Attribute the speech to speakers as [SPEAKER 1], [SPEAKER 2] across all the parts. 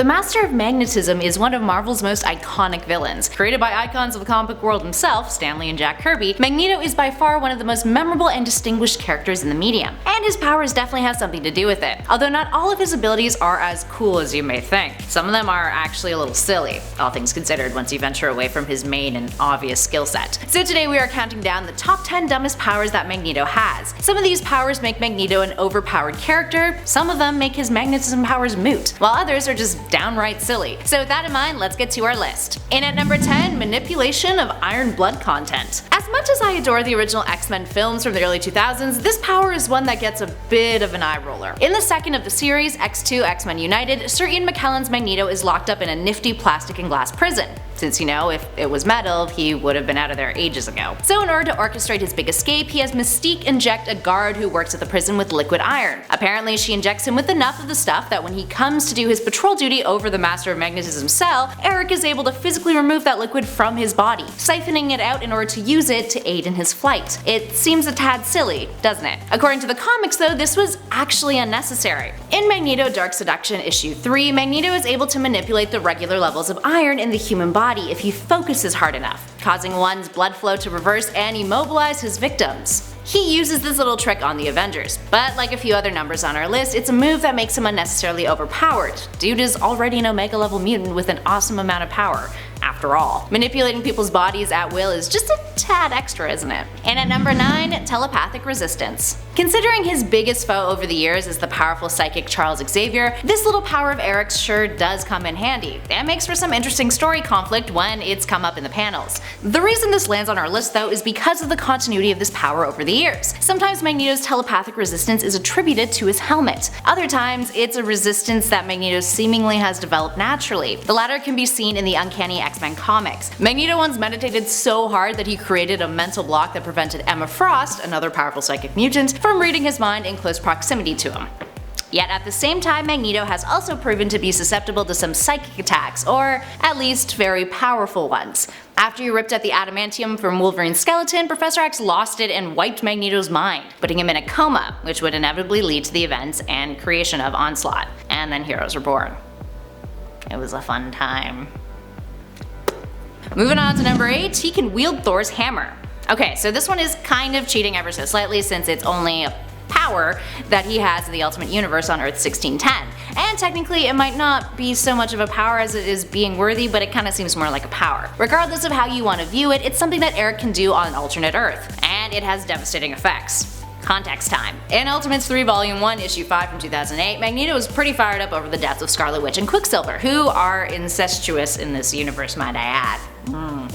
[SPEAKER 1] The Master of Magnetism is one of Marvel's most iconic villains. Created by icons of the comic book world himself, Stan Lee and Jack Kirby, Magneto is by far one of the most memorable and distinguished characters in the medium, and his powers definitely have something to do with it. Although not all of his abilities are as cool as you may think. Some of them are actually a little silly, all things considered once you venture away from his main and obvious skill set. So today we are counting down the top 10 dumbest powers that Magneto has. Some of these powers make Magneto an overpowered character, some of them make his magnetism powers moot, while others are just downright silly. So with that in mind, let's get to our list. In at number 10, manipulation of iron blood content. As much as I adore the original X-Men films from the early 2000s, this power is one that gets a bit of an eye roller. In the second of the series, X2 X-Men United, Sir Ian McKellen's Magneto is locked up in a nifty plastic and glass prison. Since, you know, if it was metal, he would have been out of there ages ago. So in order to orchestrate his big escape, he has Mystique inject a guard who works at the prison with liquid iron. Apparently she injects him with enough of the stuff that when he comes to do his patrol duty over the Master of Magnetism cell, Eric is able to physically remove that liquid from his body, siphoning it out in order to use it to aid in his flight. It seems a tad silly, doesn't it? According to the comics though, this was actually unnecessary. In Magneto Dark Seduction issue 3, Magneto is able to manipulate the regular levels of iron in the human body if he focuses hard enough, causing one's blood flow to reverse and immobilize his victims. He uses this little trick on the Avengers, but like a few other numbers on our list, it's a move that makes him unnecessarily overpowered. Dude is already an Omega level mutant with an awesome amount of power. After all, manipulating people's bodies at will is just a tad extra, isn't it? And at number 9, telepathic resistance. Considering his biggest foe over the years is the powerful psychic Charles Xavier, this little power of Eric's sure does come in handy, and makes for some interesting story conflict when it's come up in the panels. The reason this lands on our list though is because of the continuity of this power over the years. Sometimes Magneto's telepathic resistance is attributed to his helmet. Other times, it's a resistance that Magneto seemingly has developed naturally. The latter can be seen in the Uncanny X-Men comics. Magneto once meditated so hard that he created a mental block that prevented Emma Frost, another powerful psychic mutant, from reading his mind in close proximity to him. Yet at the same time, Magneto has also proven to be susceptible to some psychic attacks, or at least very powerful ones. After he ripped out the adamantium from Wolverine's skeleton, Professor X lost it and wiped Magneto's mind, putting him in a coma, which would inevitably lead to the events and creation of Onslaught. And then heroes were born. It was a fun time. Moving on to number 8, he can wield Thor's hammer. Okay, so this one is kind of cheating ever so slightly since it's only a power that he has in the Ultimate Universe on Earth 1610. And technically it might not be so much of a power as it is being worthy, but it kinda seems more like a power. Regardless of how you want to view it, it's something that Eric can do on an alternate Earth, and it has devastating effects. Context time. In Ultimates 3 Volume 1 Issue 5 from 2008, Magneto was pretty fired up over the deaths of Scarlet Witch and Quicksilver, who are incestuous in this universe, might I add.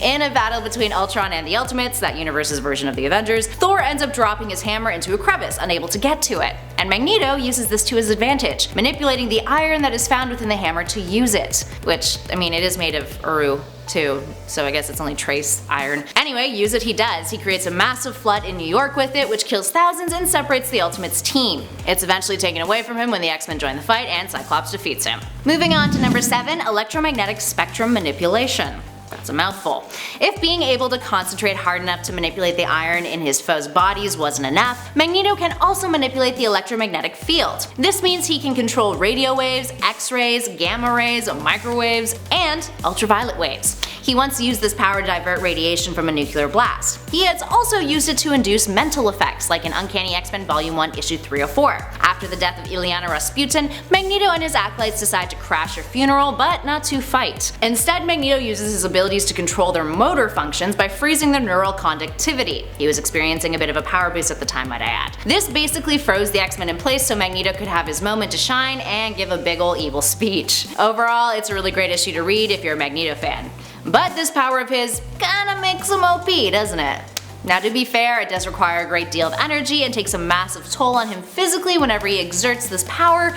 [SPEAKER 1] In a battle between Ultron and the Ultimates, that universe's version of the Avengers, Thor ends up dropping his hammer into a crevice, unable to get to it. And Magneto uses this to his advantage, manipulating the iron that is found within the hammer to use it. Which, I mean, it is made of Uru too, so I guess it's only trace iron. Anyway, use it he does. He creates a massive flood in New York with it, which kills thousands and separates the Ultimates team. It's eventually taken away from him when the X-Men join the fight and Cyclops defeats him. Moving on to number 7, electromagnetic spectrum manipulation. That's a mouthful. If being able to concentrate hard enough to manipulate the iron in his foes' bodies wasn't enough, Magneto can also manipulate the electromagnetic field. This means he can control radio waves, X-rays, gamma rays, microwaves, and ultraviolet waves. He once used this power to divert radiation from a nuclear blast. He has also used it to induce mental effects, like in Uncanny X-Men Volume 1 Issue 304. After the death of Illyana Rasputin, Magneto and his acolytes decide to crash her funeral, but not to fight. Instead, Magneto uses his abilities to control their motor functions by freezing their neural conductivity. He was experiencing a bit of a power boost at the time, might I add. This basically froze the X-Men in place so Magneto could have his moment to shine and give a big ol' evil speech. Overall, it's a really great issue to read if you're a Magneto fan. But this power of his kinda makes him OP, doesn't it? Now to be fair, it does require a great deal of energy and takes a massive toll on him physically whenever he exerts this power,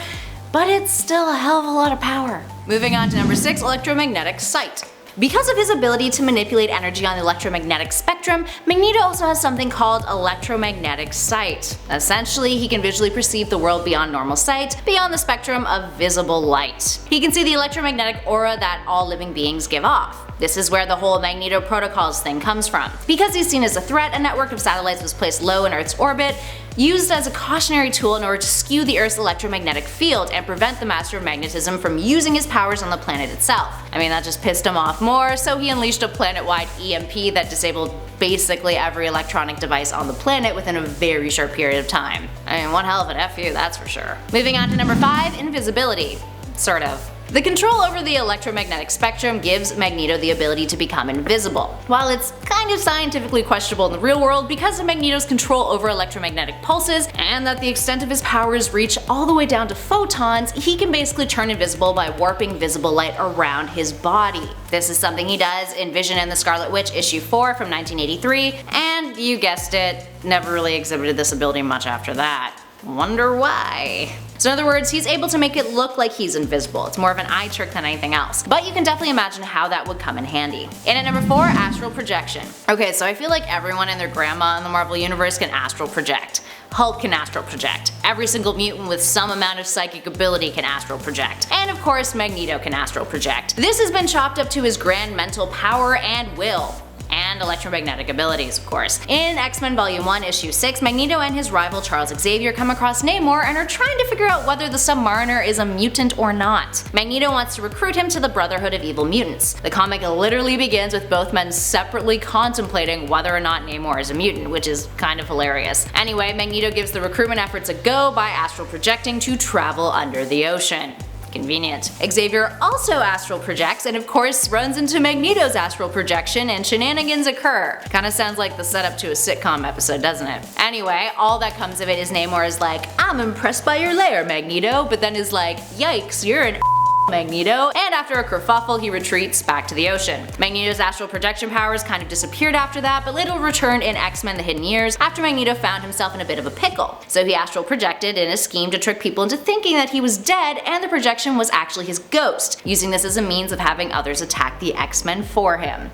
[SPEAKER 1] but it's still a hell of a lot of power. Moving on to number 6, electromagnetic sight. Because of his ability to manipulate energy on the electromagnetic spectrum, Magneto also has something called electromagnetic sight. Essentially, he can visually perceive the world beyond normal sight, beyond the spectrum of visible light. He can see the electromagnetic aura that all living beings give off. This is where the whole Magneto Protocols thing comes from. Because he's seen as a threat, a network of satellites was placed low in Earth's orbit, used as a cautionary tool in order to skew the Earth's electromagnetic field and prevent the Master of Magnetism from using his powers on the planet itself. I mean, that just pissed him off more, so he unleashed a planet-wide EMP that disabled basically every electronic device on the planet within a very short period of time. I mean, one hell of an FU, that's for sure. Moving on to number 5, invisibility. Sort of. The control over the electromagnetic spectrum gives Magneto the ability to become invisible. While it's kind of scientifically questionable in the real world because of Magneto's control over electromagnetic pulses and that the extent of his powers reach all the way down to photons, he can basically turn invisible by warping visible light around his body. This is something he does in Vision and the Scarlet Witch issue 4 from 1983, and you guessed it, never really exhibited this ability much after that. Wonder why? So in other words, he's able to make it look like he's invisible. It's more of an eye trick than anything else. But you can definitely imagine how that would come in handy. And at number 4, astral projection. Okay, so I feel like everyone and their grandma in the Marvel Universe can astral project. Hulk can astral project. Every single mutant with some amount of psychic ability can astral project. And of course, Magneto can astral project. This has been chopped up to his grand mental power and will. And electromagnetic abilities, of course. In X-Men Volume 1, Issue 6, Magneto and his rival Charles Xavier come across Namor and are trying to figure out whether the Submariner is a mutant or not. Magneto wants to recruit him to the Brotherhood of Evil Mutants. The comic literally begins with both men separately contemplating whether or not Namor is a mutant, which is kind of hilarious. Anyway, Magneto gives the recruitment efforts a go by astral projecting to travel under the ocean. Convenient. Xavier also astral projects and of course runs into Magneto's astral projection and shenanigans occur. Kinda sounds like the setup to a sitcom episode, doesn't it? Anyway, all that comes of it is Namor is like, I'm impressed by your lair, Magneto, but then is like, yikes, you're an Magneto, and after a kerfuffle he retreats back to the ocean. Magneto's astral projection powers kind of disappeared after that, but later returned in X-Men The Hidden Years after Magneto found himself in a bit of a pickle. So he astral projected in a scheme to trick people into thinking that he was dead and the projection was actually his ghost, using this as a means of having others attack the X-Men for him.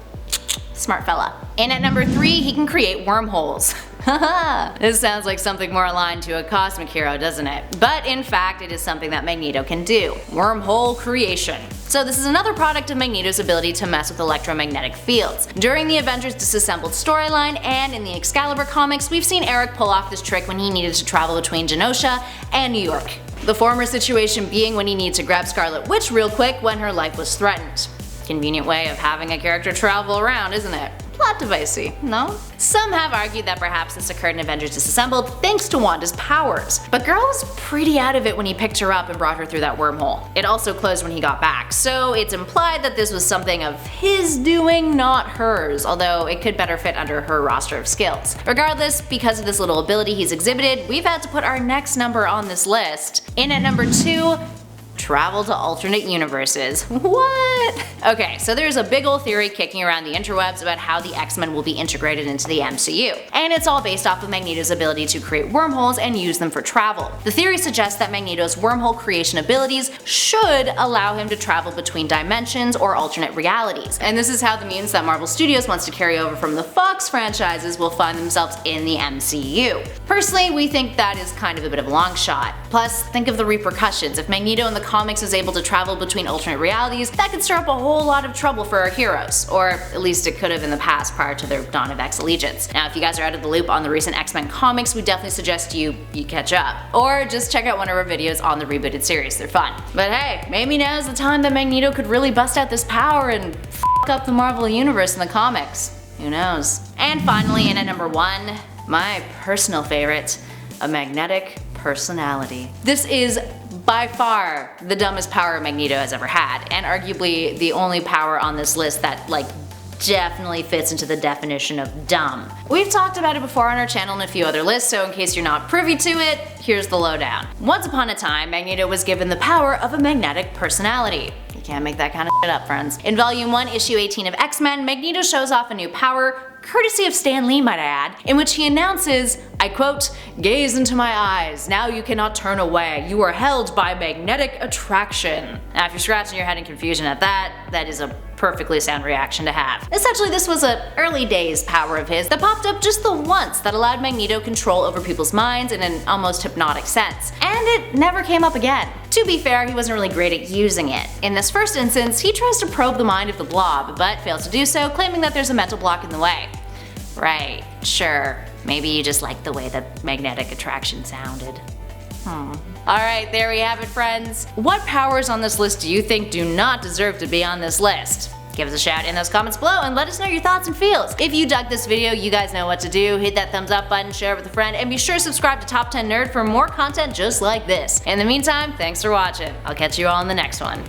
[SPEAKER 1] Smart fella. And at number 3, he can create wormholes. Haha! This sounds like something more aligned to a cosmic hero, doesn't it? But in fact, it is something that Magneto can do. Wormhole creation. So this is another product of Magneto's ability to mess with electromagnetic fields. During the Avengers Disassembled storyline and in the Excalibur comics, we've seen Eric pull off this trick when he needed to travel between Genosha and New York. The former situation being when he needed to grab Scarlet Witch real quick when her life was threatened. Convenient way of having a character travel around, isn't it? Plot devicey, no? Some have argued that perhaps this occurred in Avengers Disassembled thanks to Wanda's powers. But Girl was pretty out of it when he picked her up and brought her through that wormhole. It also closed when he got back, so it's implied that this was something of his doing, not hers, although it could better fit under her roster of skills. Regardless, because of this little ability he's exhibited, we've had to put our next number on this list. In at number 2, travel to alternate universes. What? Okay, so there's a big ol' theory kicking around the interwebs about how the X-Men will be integrated into the MCU. And it's all based off of Magneto's ability to create wormholes and use them for travel. The theory suggests that Magneto's wormhole creation abilities should allow him to travel between dimensions or alternate realities. And this is how the mutants that Marvel Studios wants to carry over from the Fox franchises will find themselves in the MCU. Personally, we think that is kind of a bit of a long shot. Plus, think of the repercussions. If Magneto in the comics is able to travel between alternate realities, that could stir up a whole lot of trouble for our heroes. Or at least it could have in the past prior to their Dawn of X allegiance. Now, if you guys are out of the loop on the recent X-Men comics, we definitely suggest you catch up. Or just check out one of our videos on the rebooted series, they're fun. But hey, maybe now's the time that Magneto could really bust out this power and f*** up the Marvel Universe in the comics. Who knows? And finally, in at number 1, my personal favorite, a magnetic personality. This is by far the dumbest power Magneto has ever had, and arguably the only power on this list that definitely fits into the definition of dumb. We've talked about it before on our channel and a few other lists, so in case you're not privy to it, here's the lowdown. Once upon a time, Magneto was given the power of a magnetic personality. You can't make that kind of shit up, friends. In Volume 1, Issue 18 of X-Men, Magneto shows off a new power, courtesy of Stan Lee might I add, in which he announces, I quote, "Gaze into my eyes, now you cannot turn away, you are held by magnetic attraction." Now if you're scratching your head in confusion at that, that is a perfectly sound reaction to have. Essentially this was an early days power of his that popped up just the once that allowed Magneto control over people's minds in an almost hypnotic sense. And it never came up again. To be fair, he wasn't really great at using it. In this first instance, he tries to probe the mind of the Blob, but fails to do so, claiming that there's a mental block in the way. Right, sure. maybe you just like the way that magnetic attraction sounded. Alright, there we have it, friends. What powers on this list do you think do not deserve to be on this list? Give us a shout in those comments below and let us know your thoughts and feels. If you dug this video, you guys know what to do. Hit that thumbs up button, share it with a friend, and be sure to subscribe to Top 10 Nerd for more content just like this. In the meantime, thanks for watching. I'll catch you all in the next one.